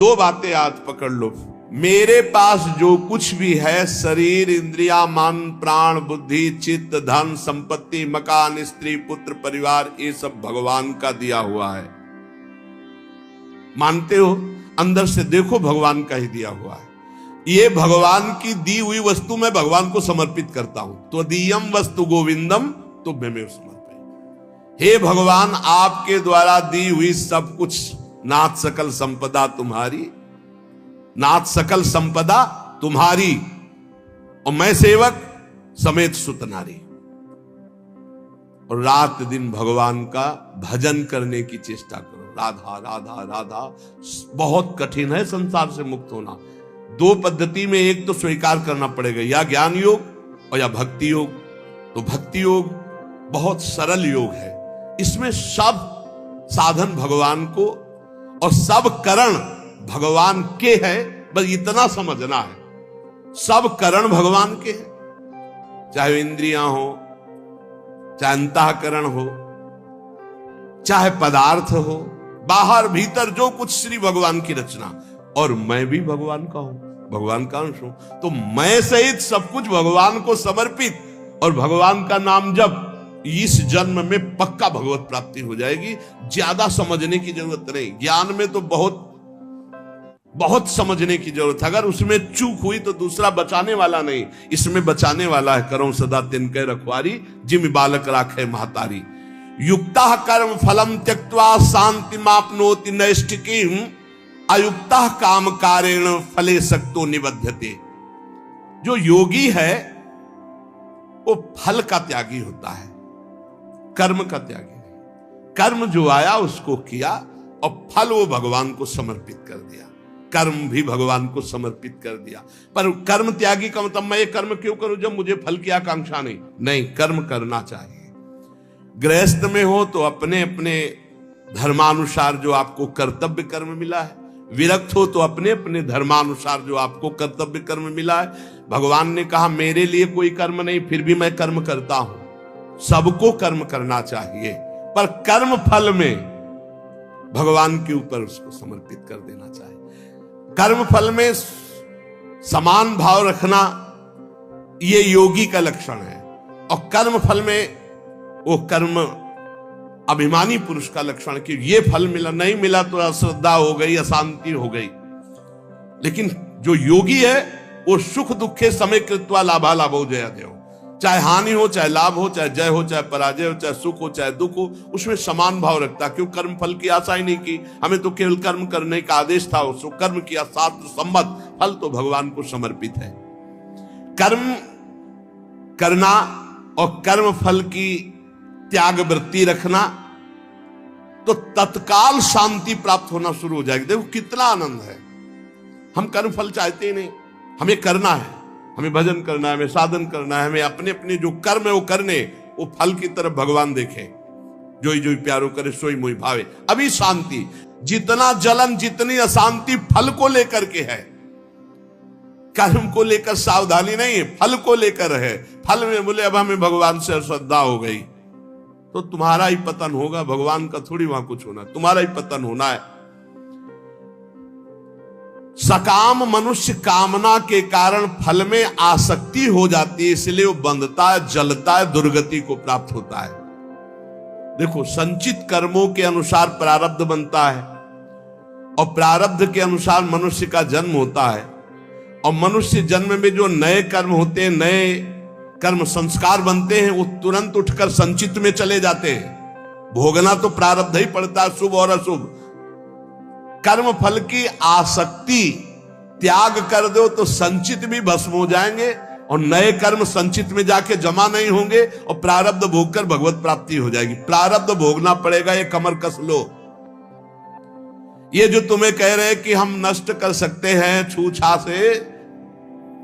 दो बातें आज पकड़ लो। मेरे पास जो कुछ भी है, शरीर, इंद्रिया, मन, प्राण, बुद्धि, चित्त, धन, संपत्ति, मकान, स्त्री, पुत्र, परिवार, ये सब भगवान का दिया हुआ है। मानते हो? अंदर से देखो, भगवान का ही दिया हुआ है। ये भगवान की दी हुई वस्तु मैं भगवान को समर्पित करता हूं। तो दीयम वस्तु गोविंदम तुभ्यमेव समर्पयामि। हे भगवान, आपके द्वारा दी हुई सब कुछ, नाथ सकल संपदा तुम्हारी, नाथ सकल संपदा तुम्हारी, और मैं सेवक समेत सुत नारी। और रात दिन भगवान का भजन करने की चेष्टा करो। राधा राधा राधा। बहुत कठिन है संसार से मुक्त होना। दो पद्धति में एक तो स्वीकार करना पड़ेगा, या ज्ञान योग और या भक्ति योग। तो भक्ति योग बहुत सरल योग है। इसमें सब साधन भगवान को और सब करण भगवान के है, बस इतना समझना है। सब करण भगवान के हैं, चाहे इंद्रियां हो, चाहे अंतःकरण हो, चाहे पदार्थ हो, बाहर भीतर जो कुछ श्री भगवान की रचना। और मैं भी भगवान का हूं, भगवान का अंश हूं। तो मैं सहित सब कुछ भगवान को समर्पित, और भगवान का नाम जब, इस जन्म में पक्का भगवत प्राप्ति हो जाएगी। ज्यादा समझने की जरूरत नहीं। ज्ञान में तो बहुत बहुत समझने की जरूरत है। अगर उसमें चूक हुई तो दूसरा बचाने वाला नहीं, इसमें बचाने वाला है। करो सदा तिनके रखवारी, जिम बालक राखे महतारी। युक्ता कर्म फलम त्यक्त्वा शांति मापनोति नैष्ठिकीं, अयुक्ता काम कारेण फले सक्तो निबध्यते। जो योगी है वो फल का त्यागी होता है, कर्म का त्यागी नहीं। कर्म जो आया उसको किया, और फल वो भगवान को समर्पित कर दिया। कर्म भी भगवान को समर्पित कर दिया। पर कर्म त्यागी का मतलब मैं ये कर्म क्यों करूं जब मुझे फल की आकांक्षा नहीं। नहीं, कर्म करना चाहिए। गृहस्थ में हो तो अपने अपने धर्मानुसार जो आपको कर्तव्य कर्म मिला है, विरक्त हो तो अपने अपने धर्मानुसार जो आपको कर्तव्य कर्म मिला है। भगवान ने कहा मेरे लिए कोई कर्म नहीं, फिर भी मैं कर्म करता हूं। सबको कर्म करना चाहिए, पर कर्म फल में भगवान के ऊपर उसको समर्पित कर देना चाहिए। कर्म फल में समान भाव रखना ये योगी का लक्षण है, और कर्म फल में वो कर्म अभिमानी पुरुष का लक्षण कि ये फल मिला, नहीं मिला तो अश्रद्धा हो गई, अशांति हो गई। लेकिन जो योगी है वो सुख दुखे समय कृत्वा लाभा लाभो जया देव। चाहे हानि हो, चाहे लाभ हो, चाहे जय हो, चाहे पराजय हो, चाहे सुख हो, चाहे दुख हो, उसमें समान भाव रखता। क्यों? कर्म फल की आशा ही नहीं की। हमें तो केवल कर्म करने का आदेश था, उसको कर्म किया, शास्त्र सम्मत, फल तो भगवान को समर्पित है। कर्म करना और कर्म फल की त्याग वृत्ति रखना, तो तत्काल शांति प्राप्त होना शुरू हो जाएगी। देखो कितना आनंद है। हम कर्म फल चाहते ही नहीं, हमें करना है, हमें भजन करना है, हमें साधन करना है, हमें अपने अपने जो कर्म है वो करने, वो फल की तरफ भगवान देखे। जोई जोई प्यारो करे सोई मोई भावे। अभी शांति, जितना जलन, जितनी अशांति फल को लेकर के है। कर्म को लेकर सावधानी नहीं है, फल को लेकर है। फल में बोले अब हमें भगवान से श्रद्धा हो गई तो तुम्हारा ही पतन होगा, भगवान का थोड़ी वहां कुछ होना, तुम्हारा ही पतन होना है। सकाम मनुष्य कामना के कारण फल में आसक्ति हो जाती है, इसलिए वो बंधता है, जलता है, दुर्गति को प्राप्त होता है। देखो, संचित कर्मों के अनुसार प्रारब्ध बनता है, और प्रारब्ध के अनुसार मनुष्य का जन्म होता है। और मनुष्य जन्म में जो नए कर्म होते हैं, नए कर्म संस्कार बनते हैं, वो तुरंत उठकर संचित में चले जाते हैं। भोगना तो प्रारब्ध ही पड़ता है, शुभ और अशुभ। कर्म फल की आसक्ति त्याग कर दो तो संचित भी भस्म हो जाएंगे, और नए कर्म संचित में जाके जमा नहीं होंगे, और प्रारब्ध भोगकर भगवत प्राप्ति हो जाएगी। प्रारब्ध भोगना पड़ेगा, ये कमर कस लो। ये जो तुम्हें कह रहे हैं कि हम नष्ट कर सकते हैं छूछा से,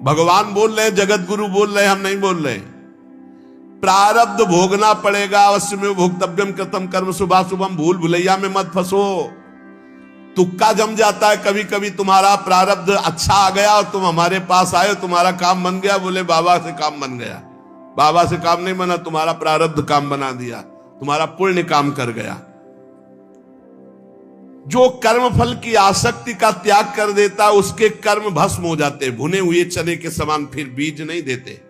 भगवान बोल रहे हैं, जगत गुरु बोल रहे हैं, हम नहीं बोल रहे। प्रारब्ध भोगना पड़ेगा। अवश्य में भोक्तव्यम कृतम कर्म शुभाशुभम। भूल भुलैया में मत फंसो। तुक्का जम जाता है कभी कभी। तुम्हारा प्रारब्ध अच्छा आ गया और तुम हमारे पास आए, तुम्हारा काम बन गया, बोले बाबा से काम बन गया। बाबा से काम नहीं बना, तुम्हारा प्रारब्ध काम बना दिया, तुम्हारा पुण्य काम कर गया। जो कर्म फल की आसक्ति का त्याग कर देता है उसके कर्म भस्म हो जाते, भुने हुए चने के समान, फिर बीज नहीं देते,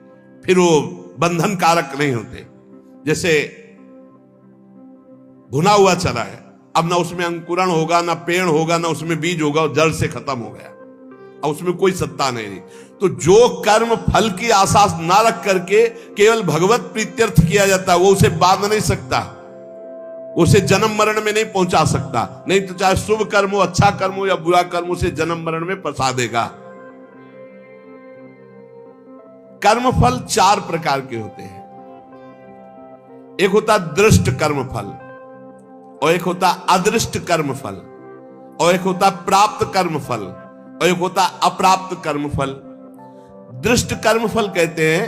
फिर वो बंधन कारक नहीं होते। जैसे भुना हुआ चना है, अब ना उसमें अंकुरण होगा, ना पेड़ होगा, ना उसमें बीज होगा, जड़ से खत्म हो गया, अब उसमें कोई सत्ता नहीं। तो जो कर्म फल की आशा ना रख करके केवल भगवत प्रीत्यर्थ किया जाता है, वो उसे बांध नहीं सकता, उसे जन्म मरण में नहीं पहुंचा सकता। नहीं तो चाहे शुभ कर्म हो, अच्छा कर्म हो या बुरा कर्म, उसे जन्म मरण में फंसा देगा। कर्म फल 4 प्रकार के होते हैं। एक होता दृष्ट कर्म फल, और एक होता अदृष्ट कर्म फल, और एक होता प्राप्त कर्म फल, और एक होता अप्राप्त कर्म फल। दृष्ट कर्म फल कहते हैं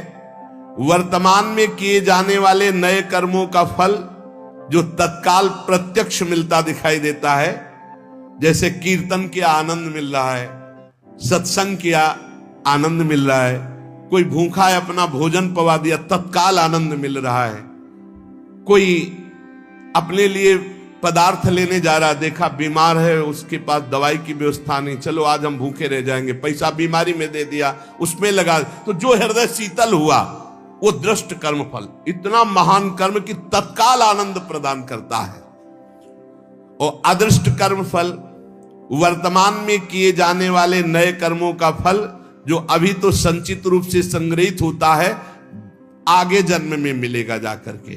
वर्तमान में किए जाने वाले नए कर्मों का फल जो तत्काल प्रत्यक्ष मिलता दिखाई देता है। जैसे कीर्तन किया आनंद मिल रहा है, सत्संग किया आनंद मिल रहा है, कोई भूखा है अपना भोजन पवा दिया तत्काल आनंद मिल रहा है, कोई अपने लिए पदार्थ लेने जा रहा, देखा बीमार है उसके पास दवाई की व्यवस्था नहीं, चलो आज हम भूखे रह जाएंगे, पैसा बीमारी में दे दिया, उसमें लगा, तो जो हृदय शीतल हुआ वो दृष्ट कर्म फल, इतना महान कर्म कि तत्काल आनंद प्रदान करता है। और अदृष्ट कर्म फल वर्तमान में किए जाने वाले नए कर्मों का फल जो अभी तो संचित रूप से संग्रहित होता है, आगे जन्म में मिलेगा जाकर के।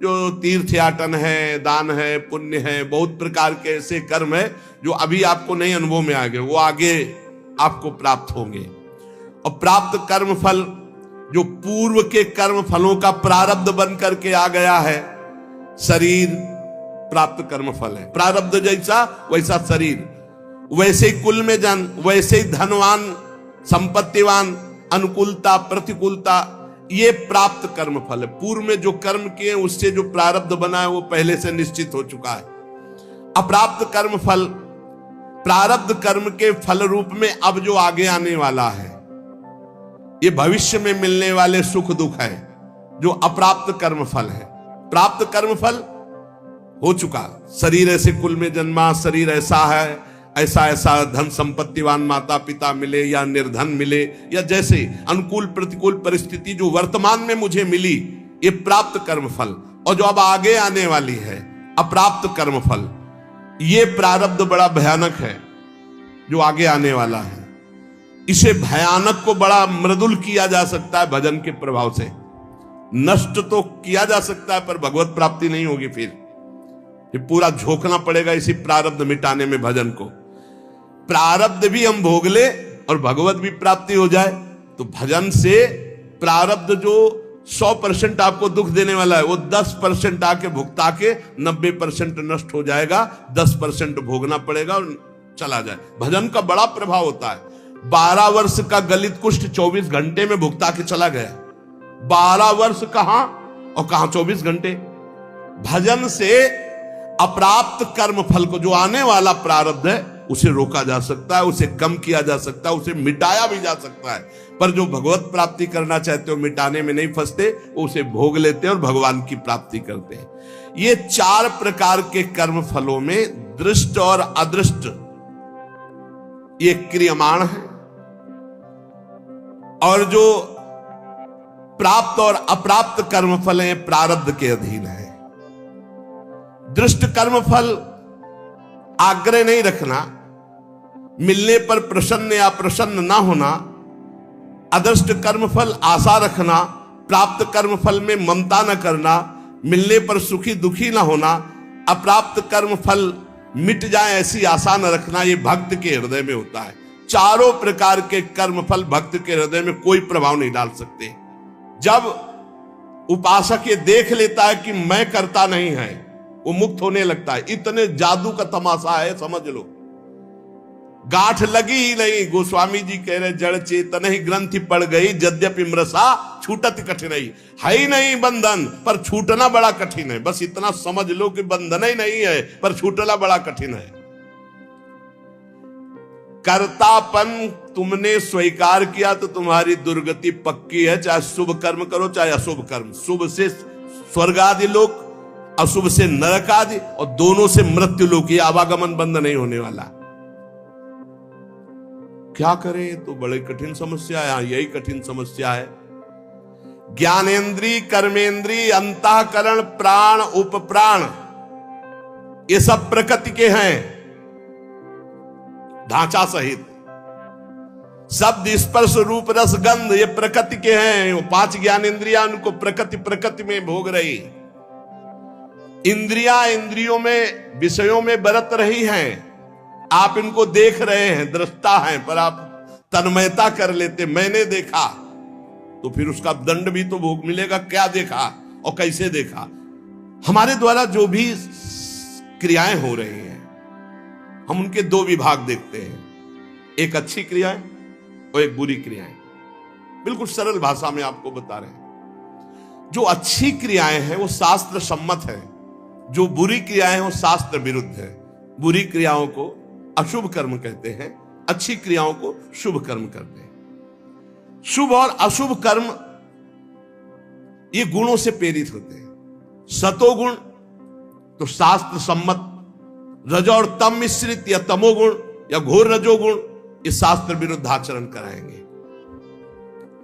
जो तीर्थ याटन है, दान है, पुण्य है, बहुत प्रकार के ऐसे कर्म है जो अभी आपको नहीं अनुभव में आएंगे, वो आगे आपको प्राप्त होंगे। और प्राप्त कर्म फल जो पूर्व के कर्म फलों का प्रारब्ध बन करके आ गया है, शरीर प्राप्त कर्म फल है, प्रारब्ध जैसा वैसा शरीर, वैसे ही कुल में जन्म, वैसे ही धनवान, संपत्तिवान, अनुकूलता प्रतिकूलता, ये प्राप्त कर्म फल है। पूर्व में जो कर्म किए उससे जो प्रारब्ध बना है वो पहले से निश्चित हो चुका है। अप्राप्त कर्म फल प्रारब्ध कर्म के फल रूप में अब जो आगे आने वाला है, ये भविष्य में मिलने वाले सुख दुख है, जो अप्राप्त कर्म फल है। प्राप्त कर्म फल हो चुका, शरीर ऐसे कुल में जन्मा, शरीर ऐसा है, ऐसा ऐसा धन संपत्तिवान माता पिता मिले या निर्धन मिले, या जैसे अनुकूल प्रतिकूल परिस्थिति जो वर्तमान में मुझे मिली, ये प्राप्त कर्म फल। और जो अब आगे आने वाली है अप्राप्त कर्म फल, ये प्रारब्ध बड़ा भयानक है जो आगे आने वाला है। इसे भयानक को बड़ा मृदुल किया जा सकता है भजन के प्रभाव से, नष्ट तो किया जा सकता है पर भगवत प्राप्ति नहीं होगी। फिर ये पूरा झोंकना पड़ेगा इसी प्रारब्ध मिटाने में भजन को। प्रारब्ध भी हम भोग ले और भगवत भी प्राप्ति हो जाए, तो भजन से प्रारब्ध जो 100% आपको दुख देने वाला है वो 10% आके भुगता के 90% नष्ट हो जाएगा, 10% भोगना पड़ेगा और चला जाए। भजन का बड़ा प्रभाव होता है। 12 वर्ष का गलित कुष्ठ 24 घंटे में भुगता के चला गया। 12 वर्ष कहां और कहां 24 घंटे। भजन से अप्राप्त कर्म फल को, जो आने वाला प्रारब्ध है, उसे रोका जा सकता है, उसे कम किया जा सकता है, उसे मिटाया भी जा सकता है। पर जो भगवत प्राप्ति करना चाहते हो मिटाने में नहीं फंसते, वो उसे भोग लेते हैं और भगवान की प्राप्ति करते हैं। ये 4 प्रकार के कर्म फलों में दृष्ट और अदृष्ट ये क्रियमाण है, और जो प्राप्त और अप्राप्त कर्म फल हैं प्रारब्ध के अधीन है। दृष्ट कर्म फल आग्रह नहीं रखना, मिलने पर प्रसन्न या प्रसन्न ना होना। अदृष्ट कर्म फल आशा रखना, प्राप्त कर्म फल में ममता न करना, मिलने पर सुखी दुखी ना होना। अप्राप्त कर्म फल मिट जाए ऐसी आशा न रखना, ये भक्त के हृदय में होता है। चारों प्रकार के कर्म फल भक्त के हृदय में कोई प्रभाव नहीं डाल सकते। जब उपासक ये देख लेता है कि मैं करता नहीं है, वो मुक्त होने लगता है। इतने जादू का तमाशा है, समझ लो। गांठ लगी ही नहीं, गोस्वामी जी कह रहे जड़ चेतन ही ग्रंथि पड़ गई, यद्यपि मृषा छूटत कठिनाई। है ही नहीं बंधन पर छूटना बड़ा कठिन है। बस इतना समझ लो कि बंधन ही नहीं है पर छूटना बड़ा कठिन है। कर्तापन तुमने स्वीकार किया तो तुम्हारी दुर्गति पक्की है। चाहे शुभ कर्म करो चाहे अशुभ कर्म। शुभ से स्वर्ग आदि लोक, अशुभ से नरक आदि, और दोनों से मृत्यु लोक। ये आवागमन बंद नहीं होने वाला। क्या करें? तो बड़े कठिन समस्या है। यही कठिन समस्या है। ज्ञानेन्द्रीय, कर्मेंद्रीय, अंतःकरण, प्राण, उपप्राण, ये सब प्रकृति के हैं ढांचा सहित। शब्द, स्पर्श, रूप, रस, गंध, ये प्रकृति के हैं। वो 5 ज्ञानेन्द्रियां उनको प्रकृति में भोग रही। इंद्रियां इंद्रियों में, विषयों में बरत रही हैं। आप इनको देख रहे हैं, दृष्टा हैं, पर आप तन्मयता कर लेते, मैंने देखा, तो फिर उसका दंड भी तो भोग मिलेगा। क्या देखा और कैसे देखा? हमारे द्वारा जो भी क्रियाएं हो रही हैं, हम उनके 2 विभाग देखते हैं, एक अच्छी क्रियाएं और एक बुरी क्रियाएं। बिल्कुल सरल भाषा में आपको बता रहे हैं। जो अच्छी क्रियाएं हैं वो शास्त्र सम्मत है, जो बुरी क्रियाएं हैं वो शास्त्र विरुद्ध है। बुरी क्रियाओं को अशुभ कर्म कहते हैं, अच्छी क्रियाओं को शुभ कर्म कहते हैं। शुभ और अशुभ कर्म ये गुणों से प्रेरित होते हैं। सतोगुण तो शास्त्र सम्मत, रज और तम मिश्रित या तमोगुण या घोर रजोगुण, ये शास्त्र विरुद्ध आचरण कराएंगे।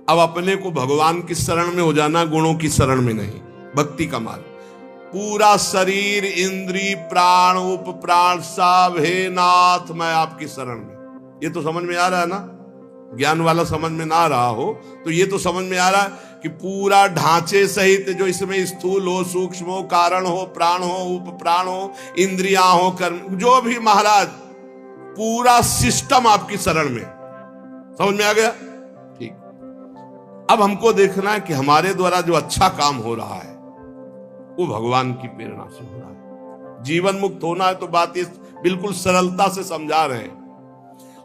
अब अपने को भगवान की शरण में हो जाना, गुणों की शरण में नहीं। भक्ति का मार्ग, पूरा शरीर, इंद्री, प्राण, उप प्राण सब, हे नाथ मैं आपकी शरण में। ये तो समझ में आ रहा है ना? ज्ञान वाला समझ में ना आ रहा हो तो ये तो समझ में आ रहा है कि पूरा ढांचे सहित, जो इसमें स्थूल हो, सूक्ष्म हो, कारण हो, प्राण हो, उप प्राण हो, इंद्रियां हो, कर्म, जो भी महाराज, पूरा सिस्टम आपकी शरण में। समझ में आ गया? ठीक। अब हमको देखना है कि हमारे द्वारा जो अच्छा काम हो रहा है वो भगवान की प्रेरणा से हो रहा है। जीवन मुक्त होना है तो बात इस बिल्कुल सरलता से समझा रहे हैं।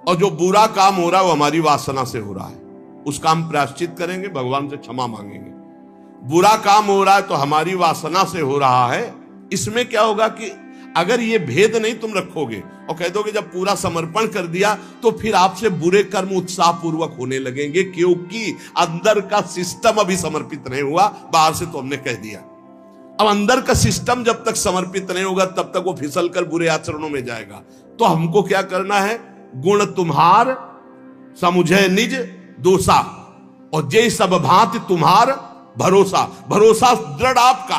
और जो बुरा काम हो रहा है वो हमारी वासना से हो रहा है, उसका हम प्रायश्चित करेंगे, भगवान से क्षमा मांगेंगे। बुरा काम हो रहा है तो हमारी वासना से हो रहा है। इसमें क्या होगा कि अगर ये भेद नहीं तुम रखोगे और कह दोगे जब पूरा समर्पण कर दिया तो फिर आपसे बुरे कर्म उत्साह पूर्वक होने लगेंगे, क्योंकि अंदर का सिस्टम अभी समर्पित नहीं हुआ। बाहर से तो हमने कह दिया। अब अंदर का सिस्टम जब तक समर्पित नहीं होगा तब तक वो फिसल कर बुरे आचरणों में जाएगा। तो हमको क्या करना है? गुण तुम्हार समुझे निज दोषा, और जय सब भांति तुम्हार भरोसा। भरोसा दृढ़ आपका।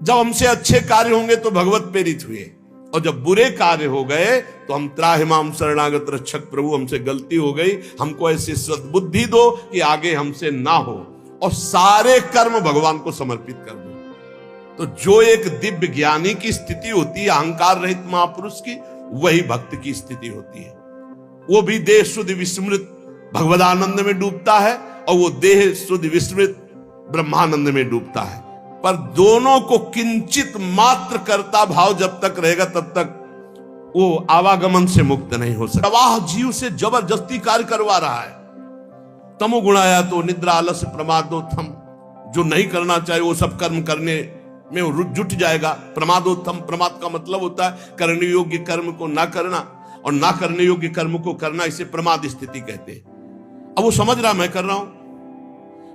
जब हमसे अच्छे कार्य होंगे तो भगवत प्रेरित हुए, और जब बुरे कार्य हो गए तो हम त्राहिमाम शरणागत रक्षक प्रभु, हमसे गलती हो गई, हमको ऐसी सद्बुद्धि दो कि आगे हमसे ना हो, और सारे कर्म भगवान को समर्पित कर दो। तो जो एक दिव्य ज्ञानी की स्थिति होती है, अहंकार रहित महापुरुष की, वही भक्त की स्थिति होती है। वो भी देह शुद्ध विस्मृत भगवदानंद में डूबता है, और वो देह शुद्ध विस्मृत ब्रह्मानंद में डूबता है। पर दोनों को किंचित मात्र कर्ता भाव जब तक रहेगा तब तक वो आवागमन से मुक्त नहीं हो सकता। प्रवाह जीव से जबरदस्ती कार्य करवा रहा है। तमोगुण आया तो निद्रा, आलस्य, प्रमादोत्थम, जो नहीं करना चाहिए वो सब कर्म करने में जुट जाएगा। प्रमादोत्थम, प्रमाद का मतलब होता है करने योग्य कर्म को ना करना, और ना करने योग्य कर्म को करना, इसे प्रमाद स्थिति कहते हैं। अब वो समझ रहा मैं कर रहा हूं।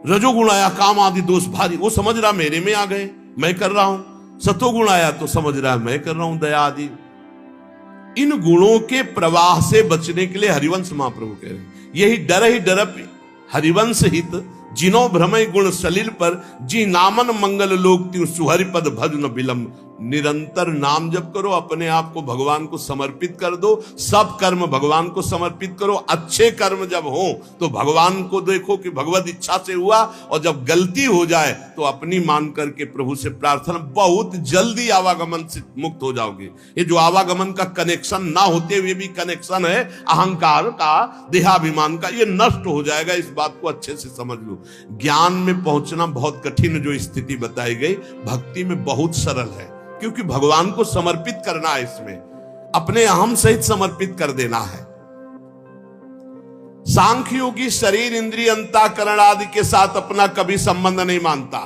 रजोगुण आया, काम आदि दोष भारी, वो समझ रहा मेरे में आ गए, मैं कर रहा हूं। सतोगुण आया तो समझ रहा मैं कर रहा हूं, दया आदि। इन गुणों के प्रवाह से बचने के लिए हरिवंश महाप्रभु कह रहे हैं, यही डर ही डरप हरिवंश हित, जिनो भ्रमय गुण सलिल पर, जी नामन मंगल लोक त्यू सुहरिपद भज न विलंब। निरंतर नाम जप करो, अपने आप को भगवान को समर्पित कर दो, सब कर्म भगवान को समर्पित करो। अच्छे कर्म जब हो तो भगवान को देखो कि भगवत इच्छा से हुआ, और जब गलती हो जाए तो अपनी मान करके प्रभु से प्रार्थना, बहुत जल्दी आवागमन से मुक्त हो जाओगे। ये जो आवागमन का कनेक्शन ना होते हुए भी कनेक्शन है अहंकार का, देहाभिमान का, ये नष्ट हो जाएगा। इस बात को अच्छे से समझ लो। ज्ञान में पहुंचना बहुत कठिन जो स्थिति बताई गई, भक्ति में बहुत सरल है, क्योंकि भगवान को समर्पित करना है, इसमें अपने अहम सहित समर्पित कर देना है। सांख्य योगी शरीर, इंद्रिय, अंतःकरण आदि के साथ अपना कभी संबंध नहीं मानता,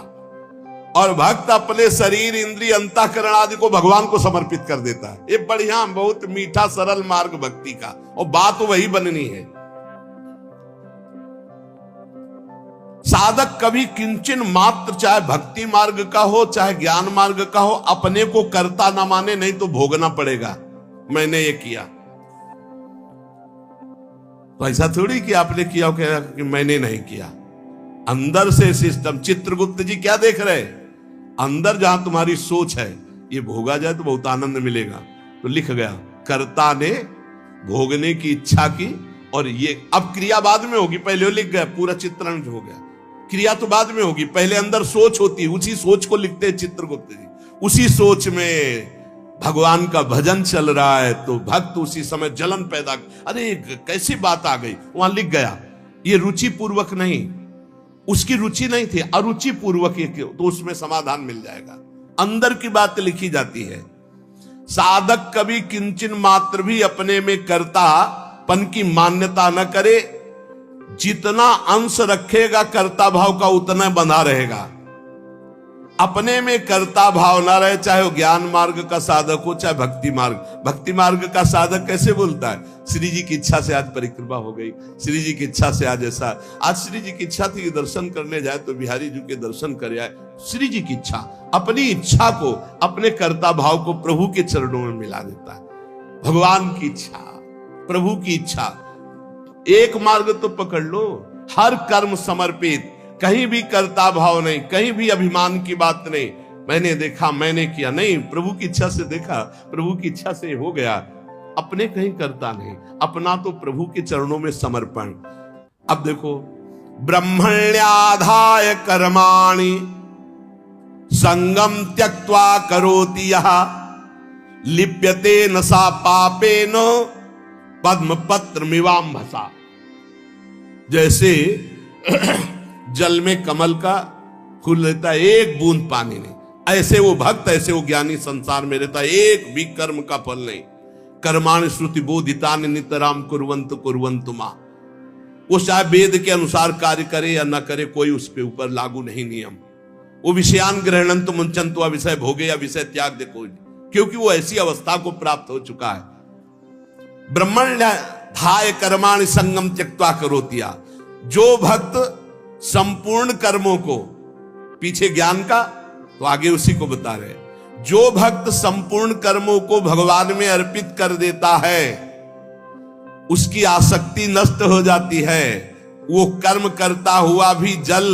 और भक्त अपने शरीर, इंद्रिय, अंतःकरण आदि को भगवान को समर्पित कर देता है। ये बढ़िया, बहुत मीठा सरल मार्ग भक्ति का, और बात वही बननी है। साधक कभी किंचन मात्र, चाहे भक्ति मार्ग का हो चाहे ज्ञान मार्ग का हो, अपने को कर्ता ना माने, नहीं तो भोगना पड़ेगा। मैंने ये किया तो ऐसा थोड़ी कि आपने किया कि मैंने नहीं किया। अंदर से सिस्टम, चित्रगुप्त जी क्या देख रहे, अंदर जहां तुम्हारी सोच है ये भोगा जाए तो बहुत आनंद मिलेगा, तो लिख गया कर्ता ने भोगने की इच्छा की, और ये अब क्रिया बाद में होगी, पहले वो लिख गया, पूरा चित्रण हो गया, क्रिया तो बाद में होगी, पहले अंदर सोच होती है, उसी सोच को लिखते हैं चित्रगुप्त जी। उसी सोच में भगवान का भजन चल रहा है तो भक्त उसी समय जलन पैदा, अरे कैसी बात आ गई, वहां लिख गया। ये रुचि पूर्वक नहीं, उसकी रुचि नहीं थी, अरुचि पूर्वक तो उसमें समाधान मिल जाएगा। अंदर की बात लिखी जाती है। साधक कभी किंचन मात्र भी अपने में कर्तापन की मान्यता न करे, जितना अंश रखेगा कर्ता भाव का उतना बंधा रहेगा। अपने में कर्ता भाव ना रहे, चाहे वो ज्ञान मार्ग का साधक हो चाहे भक्ति मार्ग। भक्ति मार्ग का साधक कैसे बोलता है, श्री जी की इच्छा से आज परिक्रमा हो गई, श्री जी की इच्छा से आज ऐसा, आज श्री जी की इच्छा थी कि दर्शन करने जाए तो बिहारी जी के दर्शन कर आए, श्री जी की इच्छा, अपनी इच्छा को, अपने कर्ता भाव को प्रभु के चरणों में मिला देता है। भगवान की इच्छा, प्रभु की इच्छा, एक मार्ग तो पकड़ लो, हर कर्म समर्पित, कहीं भी कर्ता भाव नहीं, कहीं भी अभिमान की बात नहीं, मैंने देखा मैंने किया नहीं, प्रभु की इच्छा से देखा, प्रभु की इच्छा से हो गया, अपने कहीं करता नहीं, अपना तो प्रभु के चरणों में समर्पण। अब देखो, ब्रह्मण्याधाय कर्माणि संगम त्यक्त्वा करोति यः, लिप्यते न सा पापेन पद्म पत्र मिवाम्भसा। जैसे जल में कमल का फूल रहता है, एक बूंद पानी नहीं, ऐसे वो भक्त, ऐसे वो ज्ञानी संसार में रहता है, एक भी कर्म का फल नहीं। कर्माणि श्रुति बोधितानि नितराम कुर्वन्तु कुर्वन्तु मा। वो चाहे वेद के अनुसार कार्य करे या न करे, कोई उसके ऊपर लागू नहीं नियम। वो विषयान ग्रहणन्तु मुंचन्तु, विषय भोगे या विषय त्याग दे कोई, क्योंकि वो ऐसी अवस्था को प्राप्त हो चुका है। ब्रह्मण्याधाय कर्माणि संगम त्यक्त्वा करोति यः। जो भक्त संपूर्ण कर्मों को, पीछे ज्ञान का तो आगे उसी को बता रहे, जो भक्त संपूर्ण कर्मों को भगवान में अर्पित कर देता है, उसकी आसक्ति नष्ट हो जाती है। वो कर्म करता हुआ भी जल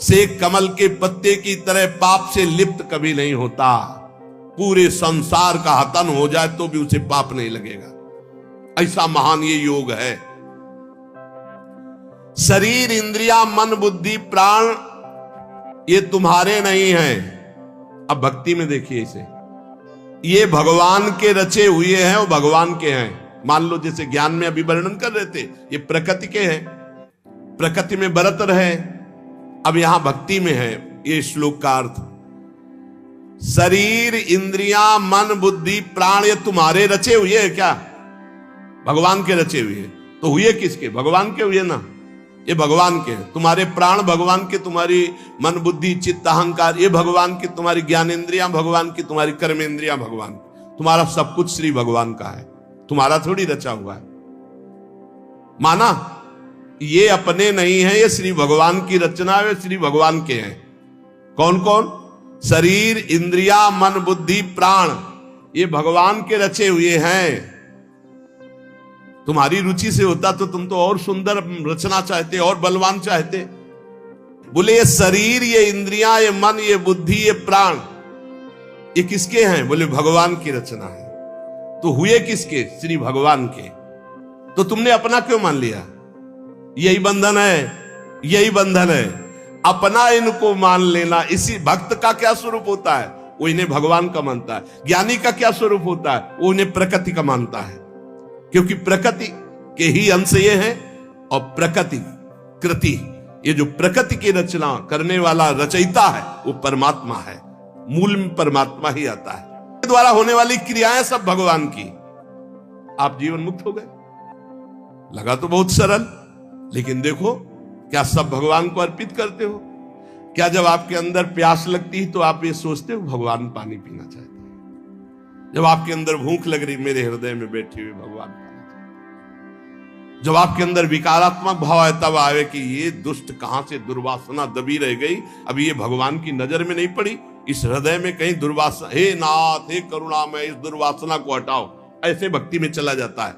से कमल के पत्ते की तरह पाप से लिप्त कभी नहीं होता। पूरे संसार का हतन हो जाए तो भी उसे पाप नहीं लगेगा, ऐसा महान ये योग है। शरीर इंद्रिया मन बुद्धि प्राण ये तुम्हारे नहीं हैं। अब भक्ति में देखिए इसे, ये भगवान के रचे हुए हैं, वो भगवान के हैं। मान लो जैसे ज्ञान में अभी वर्णन कर रहे थे, ये प्रकृति के हैं, प्रकृति में बरत रहे, अब यहां भक्ति में है ये श्लोक का अर्थ। शरीर इंद्रियां मन बुद्धि प्राण ये तुम्हारे रचे हुए हैं क्या? भगवान के रचे हुए हैं। तो हुए किसके? भगवान के हुए ना, ये भगवान के हैं। तुम्हारे प्राण भगवान के, तुम्हारी मन बुद्धि चित्त अहंकार ये भगवान की, तुम्हारी ज्ञानेंद्रियां भगवान की, तुम्हारी कर्मेंद्रियां भगवान की, तुम्हारा सब कुछ श्री भगवान का है, तुम्हारा थोड़ी रचा हुआ है। माना ये अपने नहीं है, ये श्री भगवान की रचना है, श्री भगवान के हैं। कौन कौन? शरीर इंद्रिया मन बुद्धि प्राण ये भगवान के रचे हुए हैं। तुम्हारी रुचि से होता तो तुम तो और सुंदर रचना चाहते, और बलवान चाहते। बोले ये शरीर ये इंद्रियां ये मन ये बुद्धि ये प्राण ये किसके हैं? बोले भगवान की रचना है। तो हुए किसके? श्री भगवान के। तो तुमने अपना क्यों मान लिया? यही बंधन है, यही बंधन है, अपना इनको मान लेना। इसी भक्त का क्या स्वरूप होता है? वो इन्हें भगवान का मानता है। ज्ञानी का क्या स्वरूप होता है? वो इन्हें प्रकृति का मानता है, क्योंकि प्रकृति के ही अंश ये है। और प्रकृति कृति, ये जो प्रकृति की रचना करने वाला रचयिता है वो परमात्मा है। मूल में परमात्मा ही आता है। द्वारा होने वाली क्रियाएं सब भगवान की। आप जीवन मुक्त हो गए। लगा तो बहुत सरल, लेकिन देखो क्या सब भगवान को अर्पित करते हो? क्या जब आपके अंदर प्यास लगती है तो आप ये सोचते हो भगवान पानी पीना चाहते हैं? जब आपके अंदर भूख लग रही, मेरे हृदय में बैठे हुए भगवान पानी चाहते हैं। जब आपके अंदर विकारात्मक भाव है तब आवे कि ये दुष्ट कहां से दुर्वासना दबी रह गई, अभी ये भगवान की नजर में नहीं पड़ी, इस हृदय में कहीं दुर्वासना, हे नाथ हे करुणामय इस दुर्वासना को हटाओ, ऐसे भक्ति में चला जाता है।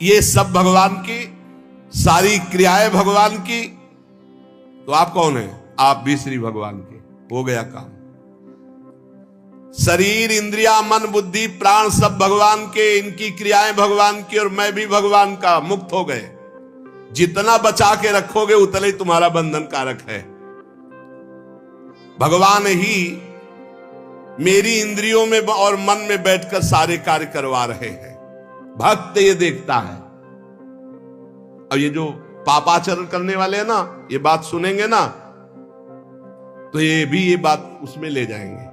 ये सब भगवान की, सारी क्रियाएं भगवान की, तो आप कौन है? आप भी श्री भगवान के। हो गया काम। शरीर, इंद्रिया, मन, बुद्धि, प्राण सब भगवान के, इनकी क्रियाएं भगवान की और मैं भी भगवान का, मुक्त हो गए। जितना बचा के रखोगे उतना ही तुम्हारा बंधन कारक है। भगवान ही मेरी इंद्रियों में और मन में बैठकर सारे कार्य करवा रहे हैं। भक्त ये देखता है। और ये जो पापाचरण करने वाले हैं ना, ये बात सुनेंगे ना तो ये भी ये बात उसमें ले जाएंगे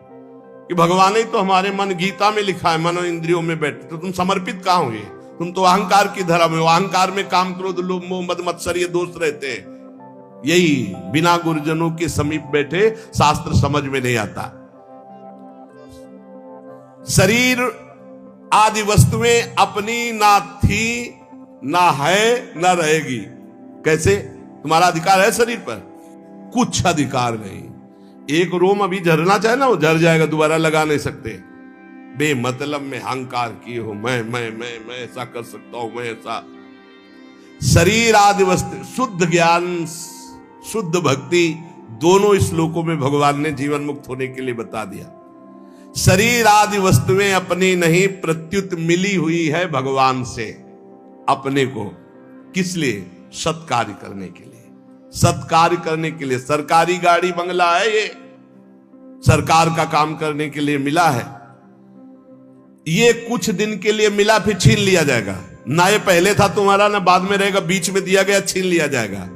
कि भगवान ही तो हमारे मन, गीता में लिखा है मनो इंद्रियों में बैठे, तो तुम समर्पित कहां होंगे? तुम तो अहंकार की धरा में हो। अहंकार में काम, क्रोध, लोभ, मोह, मद, मत्सर ये दोष रहते हैं। यही बिना गुरुजनों के समीप बैठे शास्त्र समझ में नहीं आता। शरीर आदि वस्तुएं अपनी ना थी, ना है, ना रहेगी। कैसे? तुम्हारा अधिकार है शरीर पर? कुछ अधिकार नहीं। एक रोम अभी झरना चाहे ना, वो झर जाएगा, दोबारा लगा नहीं सकते। बेमतलब में अहंकार किए हो, मैं ऐसा कर सकता हूं, मैं ऐसा। शरीर आदि वस्तु, शुद्ध ज्ञान, शुद्ध भक्ति, दोनों श्लोकों में भगवान ने जीवन मुक्त होने के लिए बता दिया। शरीर आदि वस्तुएं अपनी नहीं, प्रत्युत मिली हुई है भगवान से अपने को। किस लिए? सत्कार्य करने के लिए। सत्कार्य करने के लिए। सरकारी गाड़ी बंगला है, ये सरकार का काम करने के लिए मिला है। ये कुछ दिन के लिए मिला, फिर छीन लिया जाएगा। ना ये पहले था तुम्हारा, ना बाद में रहेगा, बीच में दिया गया, छीन लिया जाएगा।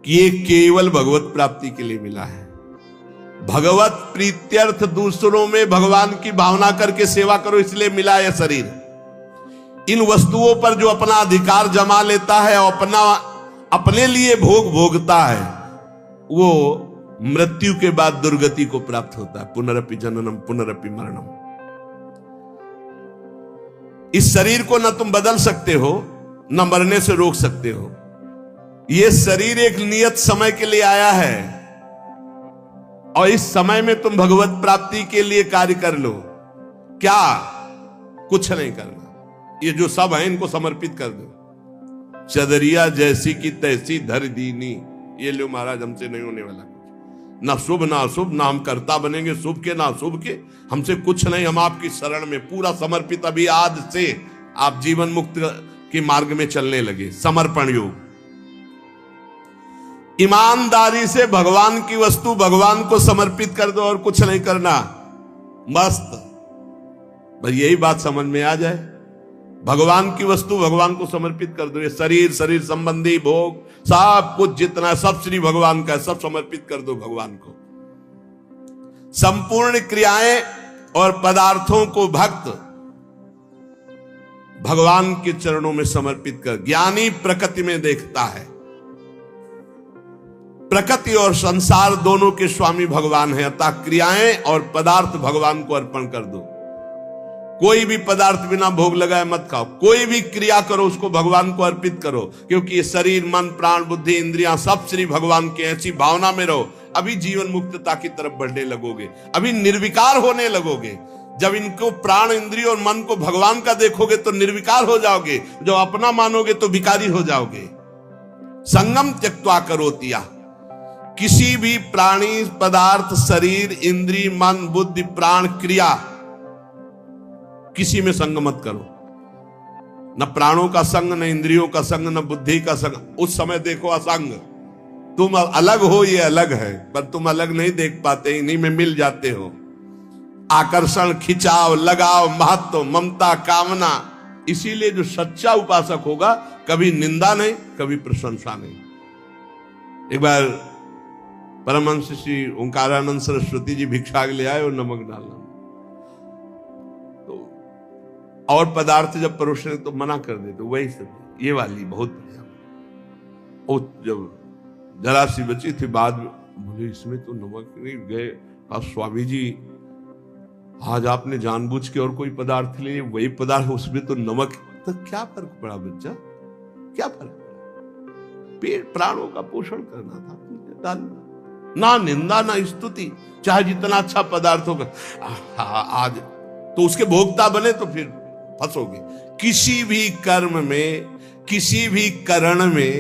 ये केवल भगवत प्राप्ति के लिए मिला है। भगवत प्रीत्यर्थ, दूसरों में भगवान की भावना करके सेवा करो, इसलिए मिला यह शरीर। इन वस्तुओं पर जो अपना अधिकार जमा लेता है और अपने लिए भोग भोगता है, वो मृत्यु के बाद दुर्गति को प्राप्त होता है। पुनरपि जननम पुनरपि मरणम। इस शरीर को न तुम बदल सकते हो, न मरने से रोक सकते हो। यह शरीर एक नियत समय के लिए आया है और इस समय में तुम भगवत प्राप्ति के लिए कार्य कर लो। क्या? कुछ नहीं करना। ये जो सब है इनको समर्पित कर दो। चदरिया जैसी की तैसी धर दीनी, ये लो महाराज, हमसे नहीं होने वाला कुछ। ना शुभ ना अशुभ, ना हम कर्ता बनेंगे शुभ के ना अशुभ के, हमसे कुछ नहीं। हम आपकी शरण में पूरा समर्पित। अभी आज से आप जीवन मुक्त के मार्ग में चलने लगे। समर्पण योग। ईमानदारी से भगवान की वस्तु भगवान को समर्पित कर दो और कुछ नहीं करना। मस्त। बस यही बात समझ में आ जाए। भगवान की वस्तु भगवान को समर्पित कर दो। ये शरीर, शरीर संबंधी भोग, सब कुछ जितना है सब श्री भगवान का है, सब समर्पित कर दो भगवान को। संपूर्ण क्रियाएं और पदार्थों को भक्त भगवान के चरणों में समर्पित कर। ज्ञानी प्रकृति में देखता है। प्रकृति और संसार दोनों के स्वामी भगवान है, अतः क्रियाएं और पदार्थ भगवान को अर्पण कर दो। कोई भी पदार्थ बिना भोग लगाए मत खाओ। कोई भी क्रिया करो उसको भगवान को अर्पित करो, क्योंकि ये शरीर, मन, प्राण, बुद्धि, इंद्रियां सब श्री भगवान के। ऐसी भावना में रहो। अभी जीवन मुक्तता की तरफ बढ़ने लगोगे। अभी निर्विकार होने लगोगे। जब इनको प्राण, इंद्रिय और मन को भगवान का देखोगे तो निर्विकार हो जाओगे। जब अपना मानोगे तो विकारी हो जाओगे। संगम त्यक्त्वा करोतिया। किसी भी प्राणी, पदार्थ, शरीर, इंद्रिय, मन, बुद्धि, प्राण, क्रिया, किसी में संग मत करो। न प्राणों का संग, न इंद्रियों का संग, न बुद्धि का संग। उस समय देखो असंग। तुम अलग हो, ये अलग है, पर तुम अलग नहीं देख पाते, इन्हीं में मिल जाते हो। आकर्षण, खिंचाव, लगाव, महत्व, ममता, कामना। इसीलिए जो सच्चा उपासक होगा कभी निंदा नहीं, कभी प्रशंसा नहीं। एक बार परमहंस श्री ओंकारानंद सरस्वती जी भिक्षा ले आए और नमक डालना, तो और पदार्थ जब परोसने तो मना कर देते, वही सब ये वाली बहुत बढ़िया। और जब जरा सी बची थी, बाद में बोले इसमें तो नमक नहीं। गए, अब स्वामी जी आज आपने जानबूझ के और कोई पदार्थ लिए, वही पदार्थ उसमें तो नमक तो क्या फर्क पड़ा बच्चा, क्या फर्क पड़ा? पेट प्राणों का पोषण करना था, डालना। ना निंदा ना स्तुति, चाहे जितना अच्छा पदार्थ होगा। आज तो उसके भोक्ता बने तो फिर फंसोगे। किसी भी कर्म में, किसी भी करण में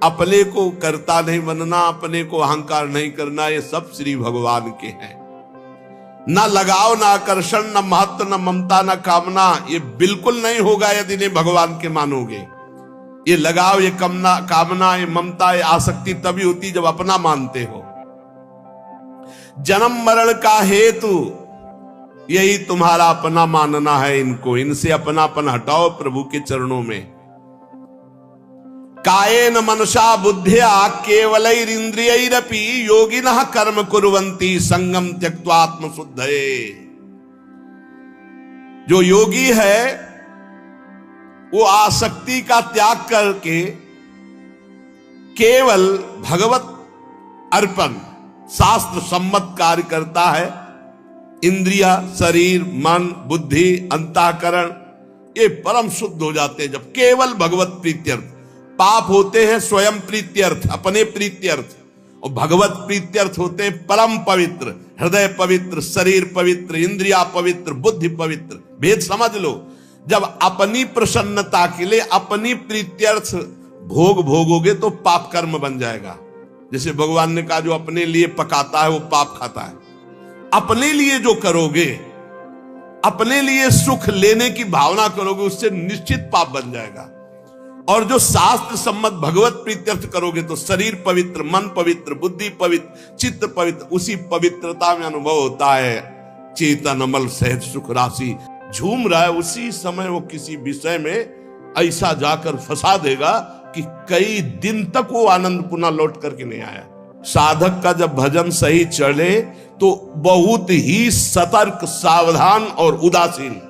अपने को कर्ता नहीं बनना, अपने को अहंकार नहीं करना, ये सब श्री भगवान के हैं। ना लगाव, ना आकर्षण, ना महत्व, ना ममता, ना कामना, ये बिल्कुल नहीं होगा यदि नहीं भगवान के मानोगे। ये लगाव, ये कामना, ये ममता, ये आसक्ति तभी होती जब अपना मानते हो। जन्म मरण का हेतु यही तुम्हारा अपना मानना है इनको, इनसे अपनापन हटाओ प्रभु के चरणों में। कायेन मनसा बुद्धिया केवलैरिंद्रियैरपि योगिनः कर्म कुर्वन्ति संगम त्यक्त्वा आत्मशुद्धये। जो योगी है वो आसक्ति का त्याग करके केवल भगवत अर्पण शास्त्र सम्मत कार्य करता है। इंद्रिया, शरीर, मन, बुद्धि, अंतःकरण ये परम शुद्ध हो जाते हैं जब केवल भगवत प्रीत्यर्थ। पाप होते हैं स्वयं प्रीत्यर्थ, अपने प्रीत्यर्थ, और भगवत प्रीत्यर्थ होते हैं परम पवित्र, हृदय पवित्र, शरीर पवित्र, इंद्रिया पवित्र, बुद्धि पवित्र। भेद समझ लो। जब अपनी प्रसन्नता के लिए अपनी प्रीत्यर्थ भोग भोगोगे तो पाप कर्म बन जाएगा। जैसे भगवान ने कहा जो अपने लिए पकाता है वो पाप खाता है। अपने लिए जो करोगे, अपने लिए सुख लेने की भावना करोगे, उससे निश्चित पाप बन जाएगा। और जो शास्त्र सम्मत भगवत प्रीत्यर्थ करोगे तो शरीर पवित्र, मन पवित्र, बुद्धि पवित्र, चित्त पवित्र, उसी पवित्रता में अनुभव होता है चेतन अमल सहज सुख राशि। झूम रहा है उसी समय वो किसी विषय में ऐसा जाकर फंसा देगा कि कई दिन तक वो आनंद पुनः लौट करके नहीं आया। साधक का जब भजन सही चले तो बहुत ही सतर्क, सावधान और उदासीन।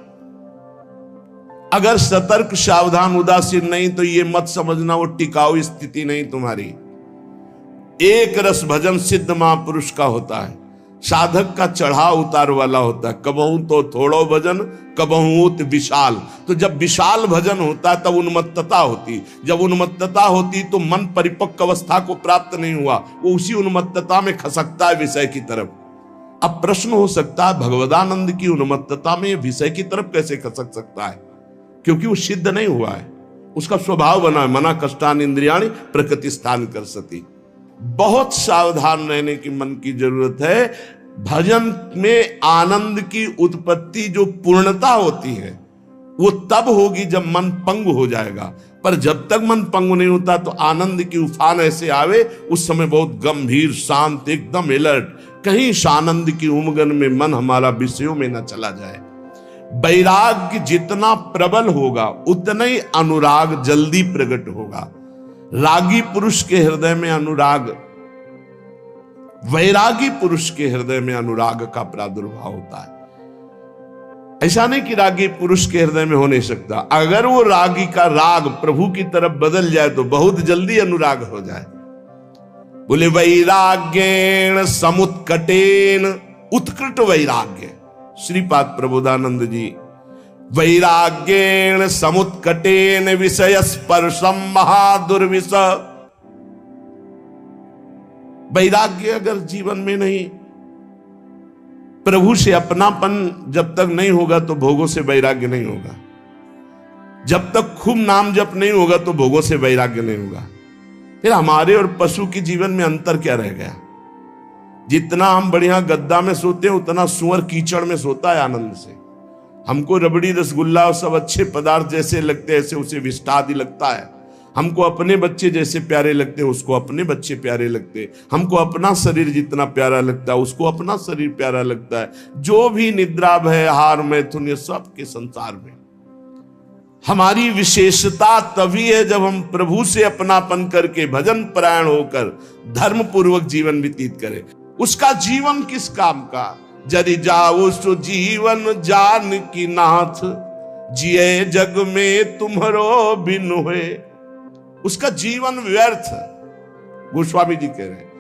अगर सतर्क, सावधान, उदासीन नहीं तो ये मत समझना वो टिकाऊ स्थिति नहीं तुम्हारी। एक रस भजन सिद्ध महापुरुष का होता है, साधक का चढ़ाव उतार वाला होता है। कबहू तो थोड़ो भजन, कबहू तो विशाल। तो जब विशाल भजन होता है तब उन्मत्तता होती। जब उन्मत्तता होती तो मन परिपक्व अवस्था को प्राप्त नहीं हुआ, वो उसी उन्मत्तता में खसकता है विषय की तरफ। अब प्रश्न हो सकता है भगवदानंद की उन्मत्तता में विषय की तरफ कैसे खसक सकता है? क्योंकि वो सिद्ध नहीं हुआ है, उसका स्वभाव बना है। मना कष्टान इंद्रियाणि प्रकृति स्थान कर सती। बहुत सावधान रहने की मन की जरूरत है। भजन में आनंद की उत्पत्ति जो पूर्णता होती है वो तब होगी जब मन पंग हो जाएगा। पर जब तक मन पंग नहीं होता तो आनंद की उफान ऐसे आवे, उस समय बहुत गंभीर, शांत, एकदम अलर्ट, कहीं आनंद की उमगन में मन हमारा विषयों में न चला जाए। वैराग्य जितना प्रबल होगा उतना ही अनुराग जल्दी प्रकट होगा। रागी पुरुष के हृदय में अनुराग, वैरागी पुरुष के हृदय में अनुराग का प्रादुर्भाव होता है। ऐसा नहीं कि रागी पुरुष के हृदय में हो नहीं सकता। अगर वो रागी का राग प्रभु की तरफ बदल जाए तो बहुत जल्दी अनुराग हो जाए। बोले वैराग्येण समुत्कटेन, उत्कृट वैराग्य। श्रीपाद प्रबोधानंद जी, वैराग्येण समुत्कटेन विषय स्पर्शम महादुर्विष। वैराग्य अगर जीवन में नहीं, प्रभु से अपनापन जब तक नहीं होगा तो भोगों से वैराग्य नहीं होगा। जब तक खूब नाम जप नहीं होगा तो भोगों से वैराग्य नहीं होगा। फिर हमारे और पशु के जीवन में अंतर क्या रह गया? जितना हम बढ़िया गद्दा में सोते हैं उतना सुअर कीचड़ में सोता है आनंद से। हमको रबड़ी, रसगुल्ला और सब अच्छे पदार्थ जैसे लगते हैं ऐसे उसे विष्टा आदि लगता है। हमको अपने बच्चे जैसे प्यारे लगते हैं उसको अपने बच्चे प्यारे लगते हैं। हमको अपना शरीर जितना प्यारा लगता है उसको अपना शरीर प्यारा लगता है। जो भी निद्रा, भय, हार, मैथुन, ये सब के संसार में हमारी विशेषता तभी है जब हम प्रभु से अपनापन करके भजन परायण होकर धर्म पूर्वक जीवन व्यतीत करें। उसका जीवन किस काम का? जरि जाओ सो जीवन जान की नाथ, जिए जग में तुम्हारो बिन हुए। उसका जीवन व्यर्थ। गोस्वामी जी कह रहे हैं,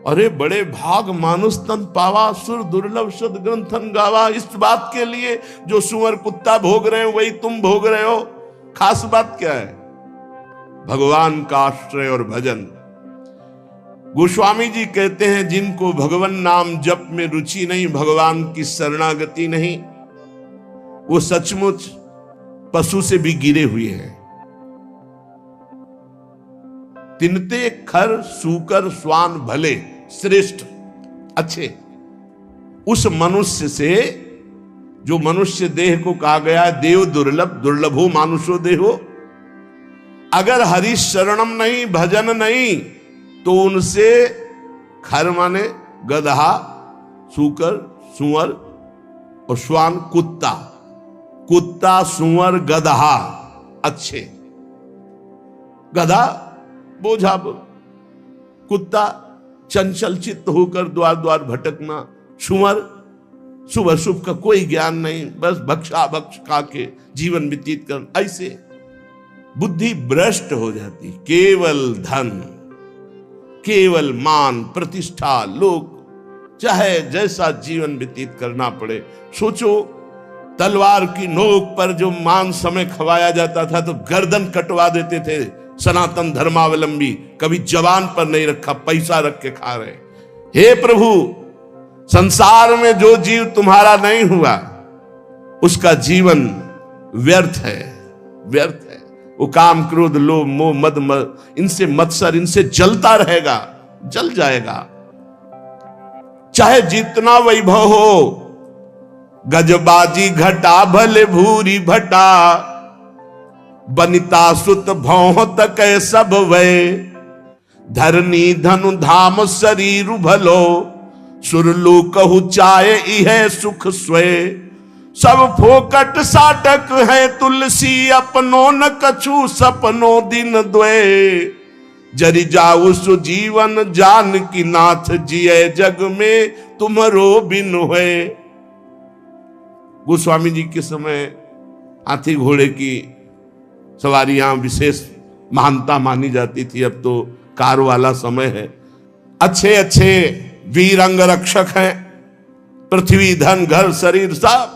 अरे बड़े भाग मानुष तन पावा, सुर दुर्लभ सद ग्रंथन गावा। इस बात के लिए जो सुअर कुत्ता भोग रहे हो वही तुम भोग रहे हो। खास बात क्या है? भगवान का आश्रय और भजन। गोस्वामी जी कहते हैं जिनको भगवान नाम जप में रुचि नहीं, भगवान की शरणागति नहीं, वो सचमुच पशु से भी गिरे हुए हैं। तिनते खर सूकर स्वान भले श्रेष्ठ अच्छे, उस मनुष्य से जो मनुष्य देह को कहा गया है देव दुर्लभ, दुर्लभो मानुषो देहो, अगर हरि शरणम नहीं, भजन नहीं, तो उनसे खर माने गधा, सूकर, सुअर और श्वान कुत्ता, कुत्ता सुअर गधा अच्छे, गधा बोझा, कुत्ता चंचल चित्त होकर द्वार द्वार भटकना, सुअर शुभ शुभ का कोई ज्ञान नहीं, बस भक्षा भक्ष खा के जीवन व्यतीत कर, ऐसे बुद्धि भ्रष्ट हो जाती। केवल धन, केवल मान प्रतिष्ठा, लोग चाहे जैसा जीवन व्यतीत करना पड़े। सोचो तलवार की नोक पर जो मान समय खवाया जाता था तो गर्दन कटवा देते थे सनातन धर्मावलंबी, कभी जवान पर नहीं रखा, पैसा रख के खा रहे। हे प्रभु, संसार में जो जीव तुम्हारा नहीं हुआ उसका जीवन व्यर्थ है, व्यर्थ है। वो काम क्रोध लोभ मोह मद इनसे मत्सर, इनसे जलता रहेगा, जल जाएगा। चाहे जितना वैभव हो, गजबाजी घटा भले भूरी भटा, बनिता सुत भौह तक सब वे, धरनी धनु धाम शरीर भलो, सुरलू कहु चाहे इह सुख स्वय, सब फोकट साटक है तुलसी, अपनो न कछु सपनो दिन द्वे, जरि जाऊ सुजीवन जान की नाथ, जिये जग में तुम्हारो बिन हुए। गोस्वामी जी के समय हाथी घोड़े की सवारी यहां विशेष महानता मानी जाती थी, अब तो कार वाला समय है। अच्छे अच्छे वीर अंग रक्षक हैं, पृथ्वी धन घर शरीर सब,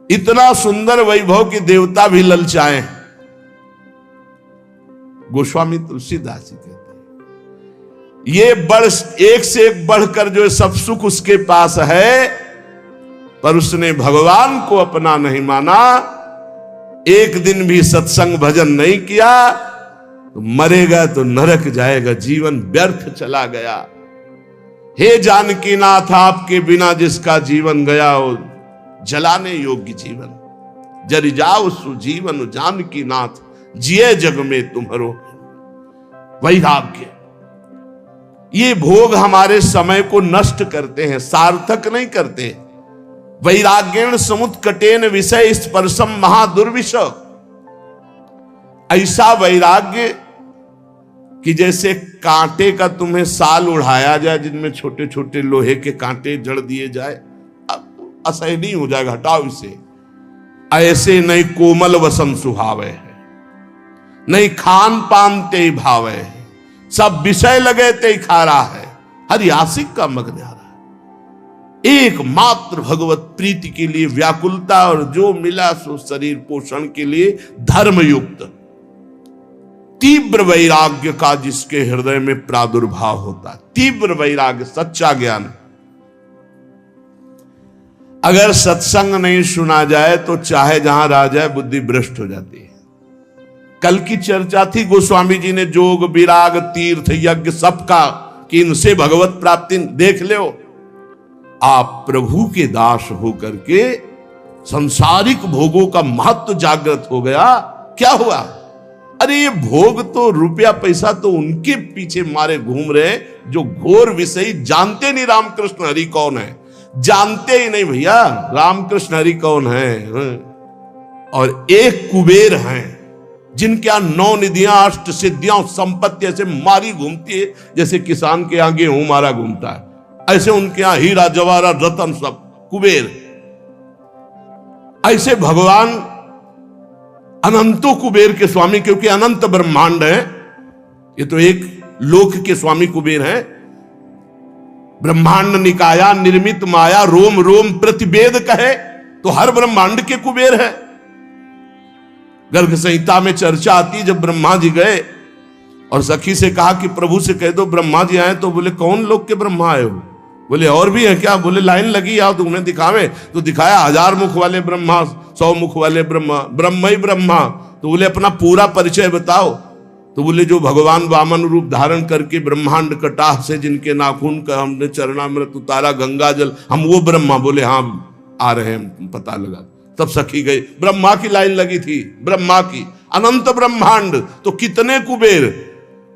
इतना सुंदर वैभव की देवता भी ललचाए। गोस्वामी तुलसीदास जी कहते हैं ये एक से एक बढ़कर जो सब सुख उसके पास है, पर उसने भगवान को अपना नहीं माना, एक दिन भी सत्संग भजन नहीं किया, तो मरेगा तो नरक जाएगा, जीवन व्यर्थ चला गया। हे जानकी नाथ, आपके बिना जिसका जीवन गया हो जलाने योग्य जीवन, जरि जाओ सुजीवन जानकी नाथ, जिये जग में तुम्हारो वैराग्य। ये भोग हमारे समय को नष्ट करते हैं, सार्थक नहीं करते। वैराग्येण समुत्कटेन विषय स्पर्शम महादुर्विष, ऐसा वैराग्य कि जैसे कांटे का तुम्हें साल उड़ाया जाए जिनमें छोटे छोटे लोहे के कांटे जड़ दिए जाए, असह्य नहीं हो जाएगा, हटाओ इसे। ऐसे नहीं कोमल वसन सुहावे है, नहीं खान पान ते भावे है, सब विषय लगे ते खा रहा है, हर आशिक का मग्न आ रहा है। एकमात्र भगवत प्रीति के लिए व्याकुलता, और जो मिला सो शरीर पोषण के लिए धर्मयुक्त तीव्र वैराग्य का जिसके हृदय में प्रादुर्भाव होता है, तीव्र वैराग्य, सच्चा ज्ञान। अगर सत्संग नहीं सुना जाए तो चाहे जहां रह जाए बुद्धि भ्रष्ट हो जाती है। कल की चर्चा थी गोस्वामी जी ने जोग विराग तीर्थ यज्ञ सबका, कि इनसे भगवत प्राप्ति देख लो। आप प्रभु के दास होकर के संसारिक भोगों का महत्व जागृत हो गया। क्या हुआ? अरे ये भोग तो, रुपया पैसा तो उनके पीछे मारे घूम रहे जो घोर विषयी, जानते नहीं रामकृष्ण हरि कौन है, जानते ही नहीं भैया रामकृष्ण हरि कौन है। और एक कुबेर हैं जिनके यहां 9 निधियां, 8 सिद्धियां, संपत्ति ऐसे मारी घूमती है जैसे किसान के यहां गेहूं मारा घूमता है, ऐसे उनके यहां हीरा जवाहरात रतन सब कुबेर। ऐसे भगवान अनंतो कुबेर के स्वामी, क्योंकि अनंत ब्रह्मांड है, ये तो एक लोक के स्वामी कुबेर हैं। ब्रह्मांड निकाया निर्मित माया, रोम रोम प्रतिवेद कहे तो हर ब्रह्मांड के कुबेर है। गर्ग संहिता में चर्चा आती, जब ब्रह्मा जी गए और सखी से कहा कि प्रभु से कह दो ब्रह्मा जी आए, तो बोले कौन लोग के ब्रह्मा आए हो? बोले और भी है क्या? बोले लाइन लगी, आओ तुम्हें दिखावे। तो दिखाया 1000 मुख वाले ब्रह्मा, 100 मुख वाले ब्रह्मा, ब्रह्म ही ब्रह्मा। तो बोले अपना पूरा परिचय बताओ। तो बोले जो भगवान वामन रूप धारण करके ब्रह्मांड कटाह से जिनके नाखून का हमने चरणामृत उतारा, गंगा जल, हम वो ब्रह्मा। बोले हाँ आ रहे हैं, पता लगा। तब सखी गई, ब्रह्मा की लाइन लगी थी, ब्रह्मा की, अनंत ब्रह्मांड तो कितने कुबेर।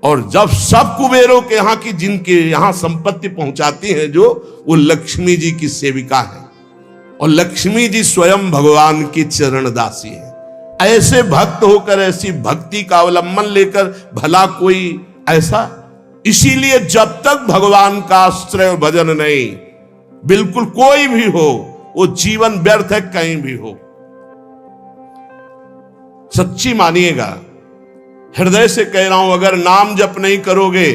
और जब सब कुबेरों के यहाँ की, जिनके यहाँ संपत्ति पहुंचाती है जो, वो लक्ष्मी जी की सेविका है, और लक्ष्मी जी स्वयं भगवान की चरण दासी है। ऐसे भक्त होकर, ऐसी भक्ति का अवलंबन लेकर भला कोई ऐसा? इसीलिए जब तक भगवान का आश्रय और भजन नहीं, बिल्कुल कोई भी हो, वो जीवन व्यर्थ है, कहीं भी हो। सच्ची मानिएगा, हृदय से कह रहा हूं, अगर नाम जप नहीं करोगे,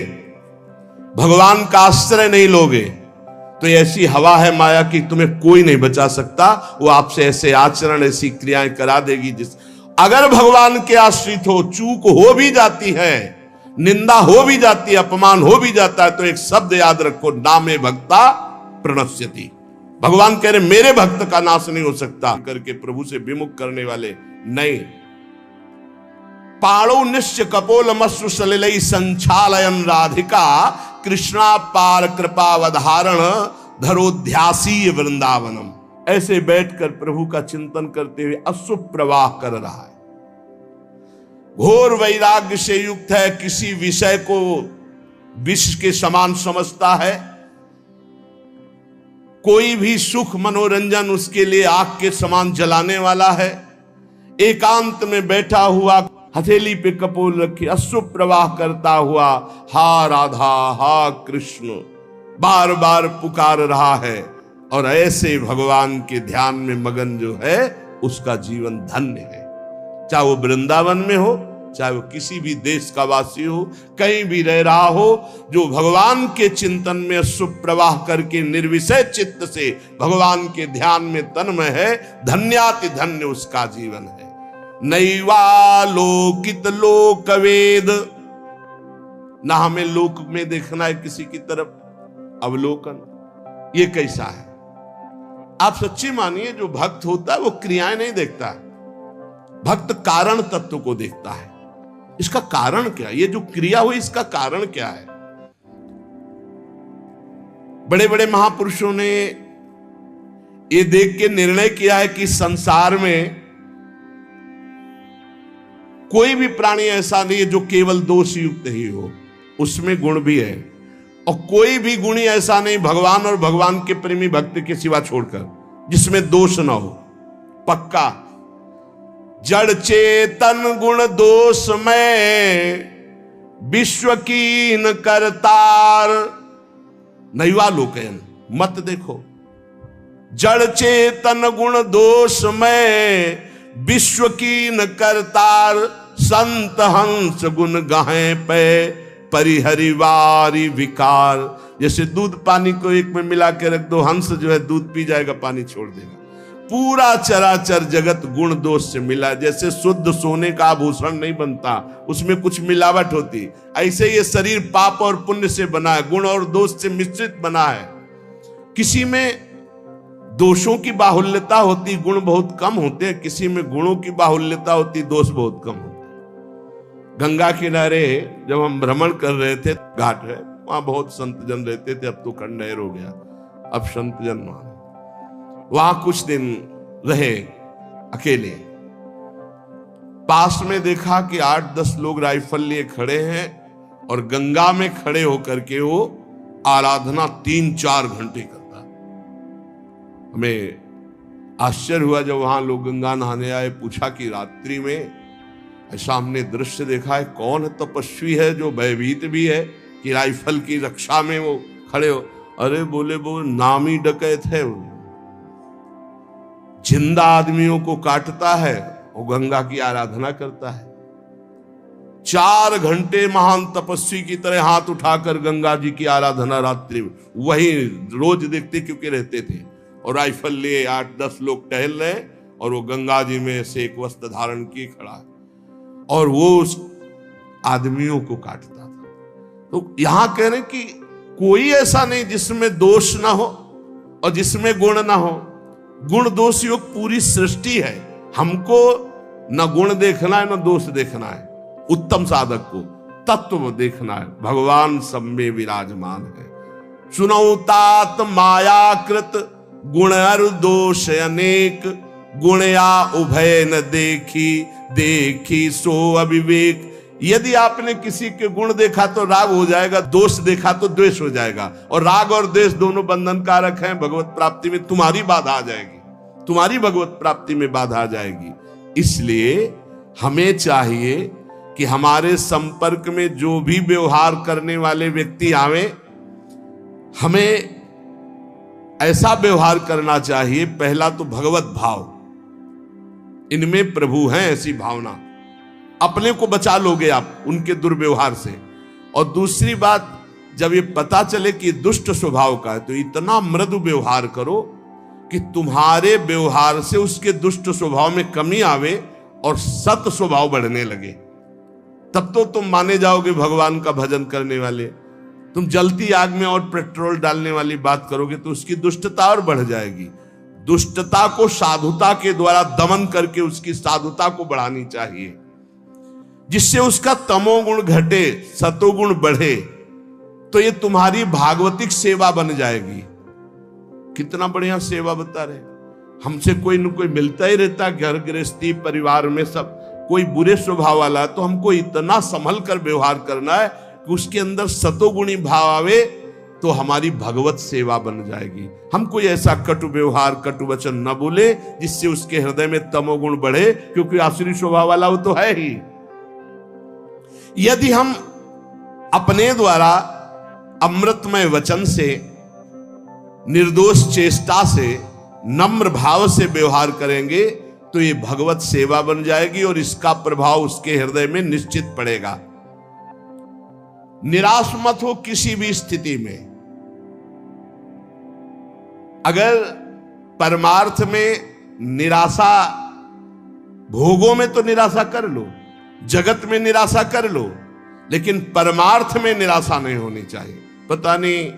भगवान का आश्रय नहीं लोगे, तो ऐसी हवा है माया की तुम्हें कोई नहीं बचा सकता। वो आपसे ऐसे आचरण, ऐसी क्रियाएं करा देगी जिस, अगर भगवान के आश्रित हो, चूक हो भी जाती है, निंदा हो भी जाती है, अपमान हो भी जाता है, तो एक शब्द याद रखो, नामे भक्ता प्रणश्यति। भगवान कह रहे मेरे भक्त का नाश नहीं हो सकता, करके प्रभु से विमुख करने वाले नहीं। पाणो निश्च कपोलमश्रु सलिलै संचालयन राधिका, कृष्णा पार कृपावधारण धरोध्यासी वृंदावनम। ऐसे बैठकर प्रभु का चिंतन करते हुए अश्रु प्रवाह कर रहा है, घोर वैराग्य से युक्त है, किसी विषय को विष के समान समझता है, कोई भी सुख मनोरंजन उसके लिए आग के समान जलाने वाला है। एकांत में बैठा हुआ, हथेली पे कपोल रखे, अश्रु प्रवाह करता हुआ, हा राधा हा कृष्ण बार बार पुकार रहा है। और ऐसे भगवान के ध्यान में मगन जो है, उसका जीवन धन्य है। चाहे वो वृंदावन में हो, चाहे वो किसी भी देश का वासी हो, कहीं भी रह रहा हो, जो भगवान के चिंतन में सुप्रवाह करके निर्विषय चित्त से भगवान के ध्यान में तन्मय है, धन्याति धन्य उसका जीवन है। नैवालोकित लोकवेद, ना हमें लोक में देखना है किसी की तरफ अवलोकन। ये कैसा है? आप सच्ची मानिए, जो भक्त होता है वो क्रियाएं नहीं देखता है, भक्त कारण तत्व को देखता है। इसका कारण क्या? ये जो क्रिया हुई, इसका कारण क्या है? बड़े बड़े महापुरुषों ने ये देख के निर्णय किया है कि संसार में कोई भी प्राणी ऐसा नहीं है जो केवल दोष युक्त ही हो, उसमें गुण भी है। और कोई भी गुणी ऐसा नहीं भगवान और भगवान के प्रेमी भक्त के सिवा छोड़कर, जिसमें दोष ना हो। पक्का जड़ चेतन गुण दोष में विश्व कीन करतार, नैवा लोकयन। मत देखो, जड़ चेतन गुण दोष में विश्व कीन करतार, संत हंस गुण गाहे पे परिहरिवारी विकार। जैसे दूध पानी को एक में मिला के रख दो, हंस जो है दूध पी जाएगा, पानी छोड़ देगा। पूरा चराचर जगत गुण दोष से मिला। जैसे शुद्ध सोने का आभूषण नहीं बनता, उसमें कुछ मिलावट होती, ऐसे ये शरीर पाप और पुण्य से बना है, गुण और दोष से मिश्रित बना है। किसी में दोषों की बाहुल्यता होती, गुण बहुत कम होते हैं, किसी में गुणों की बाहुल्यता होती, दोष बहुत कम होते। गंगा किनारे जब हम भ्रमण कर रहे थे, घाट है, वहां बहुत संत जन रहते थे, अब तो खंडहर हो गया, अब संत जन वहां कुछ दिन रहे अकेले। पास में देखा कि 8-10 लोग राइफल लिए खड़े हैं और गंगा में खड़े होकर के वो आराधना 3-4 घंटे करता। हमें आश्चर्य हुआ जब वहां लोग गंगा नहाने आए, पूछा कि रात्रि में ऐसा हमने दृश्य देखा है, कौन है तपस्वी है जो भयभीत भी है कि राइफल की रक्षा में वो खड़े हो? अरे बोले वो नामी डकैत है, जिंदा आदमियों को काटता है, वो गंगा की आराधना करता है। 4 घंटे महान तपस्वी की तरह हाथ उठाकर गंगा जी की आराधना रात्रि में, वही रोज देखते क्योंकि रहते थे। और राइफल लिए 8-10 लोग टहल रहे और वो गंगा जी में से एक वस्त्र धारण किए खड़ा है और वो उस आदमियों को काटता था। तो यहां कह रहे कि कोई ऐसा नहीं जिसमें दोष ना हो और जिसमें गुण ना हो। गुण दोष युक्त पूरी सृष्टि है। हमको न गुण देखना है न दोष देखना है। उत्तम साधक को तत्व देखना है। भगवान सब में विराजमान है। सुनौ तात मायाकृत गुण अरु दोष अनेक, गुणया उभय न देखी, देखी सो अविवेक। यदि आपने किसी के गुण देखा तो राग हो जाएगा, दोष देखा तो द्वेष हो जाएगा। और राग और द्वेष दोनों बंधन कारक हैं। भगवत प्राप्ति में तुम्हारी बाधा आ जाएगी, तुम्हारी भगवत प्राप्ति में बाधा आ जाएगी। इसलिए हमें चाहिए कि हमारे संपर्क में जो भी व्यवहार करने वाले व्यक्ति आवे, हमें ऐसा व्यवहार करना चाहिए। पहला तो भगवत भाव, इनमें प्रभु हैं, ऐसी भावना। अपने को बचा लोगे आप उनके दुर्व्यवहार से। और दूसरी बात, जब ये पता चले कि दुष्ट स्वभाव का है तो इतना मृदु व्यवहार करो कि तुम्हारे व्यवहार से उसके दुष्ट स्वभाव में कमी आवे और सत स्वभाव बढ़ने लगे। तब तो तुम माने जाओगे भगवान का भजन करने वाले। तुम जलती आग में और पेट्रोल डालने वाली बात करोगे तो उसकी दुष्टता और बढ़ जाएगी। दुष्टता को साधुता के द्वारा दमन करके उसकी साधुता को बढ़ानी चाहिए, जिससे उसका तमोगुण घटे, सतोगुण बढ़े। तो ये तुम्हारी भागवतिक सेवा बन जाएगी। कितना बढ़िया सेवा बता रहे। हमसे कोई न कोई मिलता ही रहता, घर गृहस्थी परिवार में सब कोई बुरे स्वभाव वाला है, तो हमको इतना संभल कर व्यवहार करना है कि उसके अंदर सतोगुणी भाव आवे, तो हमारी भगवत सेवा बन जाएगी। हम कोई ऐसा कटु व्यवहार, कटु वचन न बोले जिससे उसके हृदय में तमोगुण बढ़े, क्योंकि आसुरी स्वभाव वाला वो तो है ही। यदि हम अपने द्वारा अमृतमय वचन से, निर्दोष चेष्टा से, नम्र भाव से व्यवहार करेंगे तो ये भगवत सेवा बन जाएगी और इसका प्रभाव उसके हृदय में निश्चित पड़ेगा। निराश मत हो किसी भी स्थिति में। अगर परमार्थ में निराशा, भोगों में तो निराशा कर लो, जगत में निराशा कर लो, लेकिन परमार्थ में निराशा नहीं होनी चाहिए। पता नहीं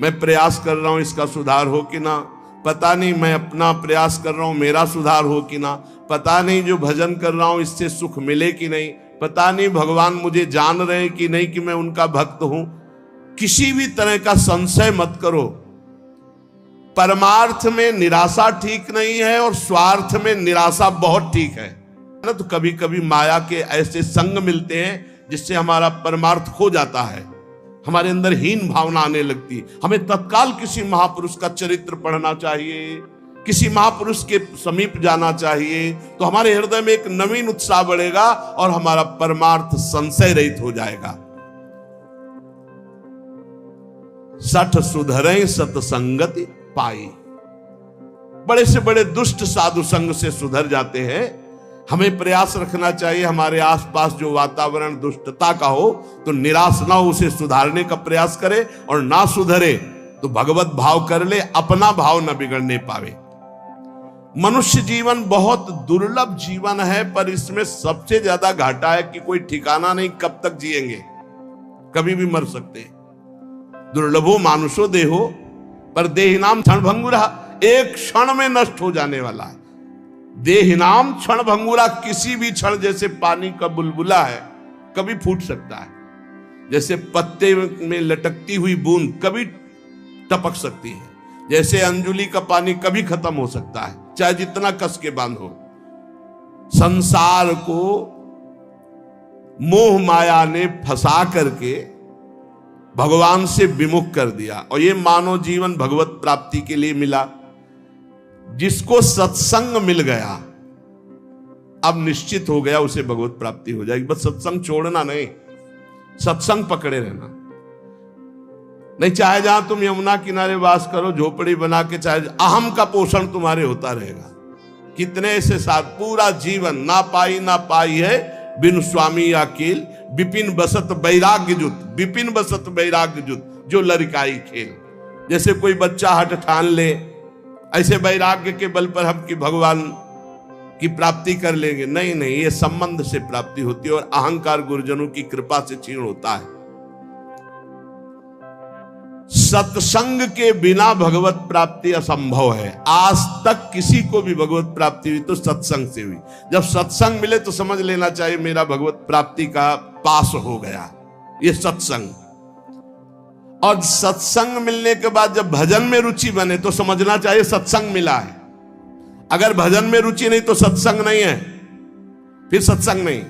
मैं प्रयास कर रहा हूं इसका सुधार हो कि ना, पता नहीं मैं अपना प्रयास कर रहा हूं मेरा सुधार हो कि ना, पता नहीं जो भजन कर रहा हूं इससे सुख मिले कि नहीं, पता नहीं भगवान मुझे जान रहे हैं कि नहीं कि मैं उनका भक्त हूं। किसी भी तरह का संशय मत करो। परमार्थ में निराशा ठीक नहीं है और स्वार्थ में निराशा बहुत ठीक है ना। तो कभी कभी माया के ऐसे संग मिलते हैं जिससे हमारा परमार्थ खो जाता है, हमारे अंदर हीन भावना आने लगती। हमें तत्काल किसी महापुरुष का चरित्र पढ़ना चाहिए, किसी महापुरुष के समीप जाना चाहिए, तो हमारे हृदय में एक नवीन उत्साह बढ़ेगा और हमारा परमार्थ संशय रहित हो जाएगा। सठ सुधरे सतसंगति पाई। बड़े से बड़े दुष्ट साधु संग से सुधर जाते हैं। हमें प्रयास रखना चाहिए हमारे आसपास जो वातावरण दुष्टता का हो तो निराश ना हो, उसे सुधारने का प्रयास करे, और ना सुधरे तो भगवत भाव कर ले, अपना भाव न बिगड़ने पावे। मनुष्य जीवन बहुत दुर्लभ जीवन है, पर इसमें सबसे ज्यादा घाटा है कि कोई ठिकाना नहीं कब तक जिएंगे, कभी भी मर सकते हैं। दुर्लभो मानुषो देहो पर देहिनाम क्षणभंगुरा, एक क्षण में नष्ट हो जाने वाला है। देहिनाम क्षणभंगुरा, किसी भी क्षण, जैसे पानी का बुलबुला है कभी फूट सकता है, जैसे पत्ते में लटकती हुई बूंद कभी टपक सकती है, जैसे अंजुली का पानी कभी खत्म हो सकता है, चाहे जितना कस के बांधो। संसार को मोह माया ने फंसा करके भगवान से विमुख कर दिया, और ये मानव जीवन भगवत प्राप्ति के लिए मिला। जिसको सत्संग मिल गया अब निश्चित हो गया उसे भगवत प्राप्ति हो जाएगी। बस सत्संग छोड़ना नहीं, सत्संग पकड़े रहना। नहीं, चाहे जहां तुम यमुना किनारे वास करो, झोपड़ी बना के, चाहे अहम का पोषण तुम्हारे होता रहेगा। कितने ऐसे साथ पूरा जीवन ना पाई है बिन स्वामी अकेल, विपिन बसत वैराग्य जुत, विपिन बसत वैराग्य जुत, जो लड़काई खेल। जैसे कोई बच्चा हट ठान ले, ऐसे वैराग्य के बल पर हम कि भगवान कि प्राप्ति कर लेंगे। नहीं नहीं, ये संबंध से प्राप्ति होती है और अहंकार गुरुजनों की कृपा से क्षीण होता है। सत्संग के बिना भगवत प्राप्ति असंभव है। आज तक किसी को भी भगवत प्राप्ति हुई तो सत्संग से हुई। जब सत्संग मिले तो समझ लेना चाहिए मेरा भगवत प्राप्ति का पास हो गया, ये सत्संग। और सत्संग मिलने के बाद जब भजन में रुचि बने तो समझना चाहिए सत्संग मिला है। अगर भजन में रुचि नहीं तो सत्संग नहीं है, फिर सत्संग नहीं।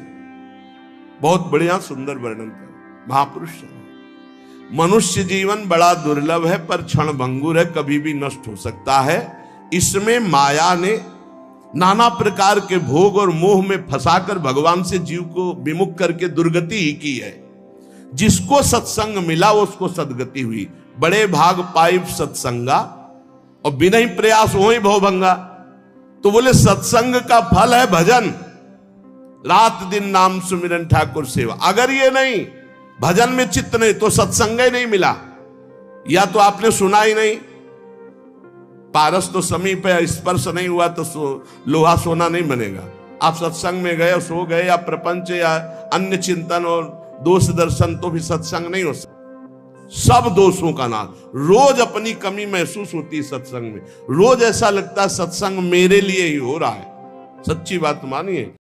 बहुत बढ़िया सुंदर वर्णन कर महापुरुष। मनुष्य जीवन बड़ा दुर्लभ है पर क्षण भंगुर है, कभी भी नष्ट हो सकता है। इसमें माया ने नाना प्रकार के भोग और मोह में फंसाकर भगवान से जीव को विमुख करके दुर्गति ही की है। जिसको सत्संग मिला उसको सदगति हुई। बड़े भाग पाई सत्संगा और बिना ही प्रयास हो ही भवभंगा। तो बोले सत्संग का फल है भजन, रात दिन नाम सुमिरन ठाकुर सेवा। अगर ये नहीं, भजन में चित्त नहीं तो सत्संग ही नहीं मिला, या तो आपने सुना ही नहीं। पारस तो समीप है, स्पर्श नहीं हुआ तो लोहा सोना नहीं बनेगा। आप सत्संग में गए, सो गए, या प्रपंच या अन्य चिंतन और दोष दर्शन, तो भी सत्संग नहीं हो सकता। सब दोषों का नाश। रोज अपनी कमी महसूस होती है सत्संग में। रोज ऐसा लगता है सत्संग मेरे लिए ही हो रहा है। सच्ची बात मानिए।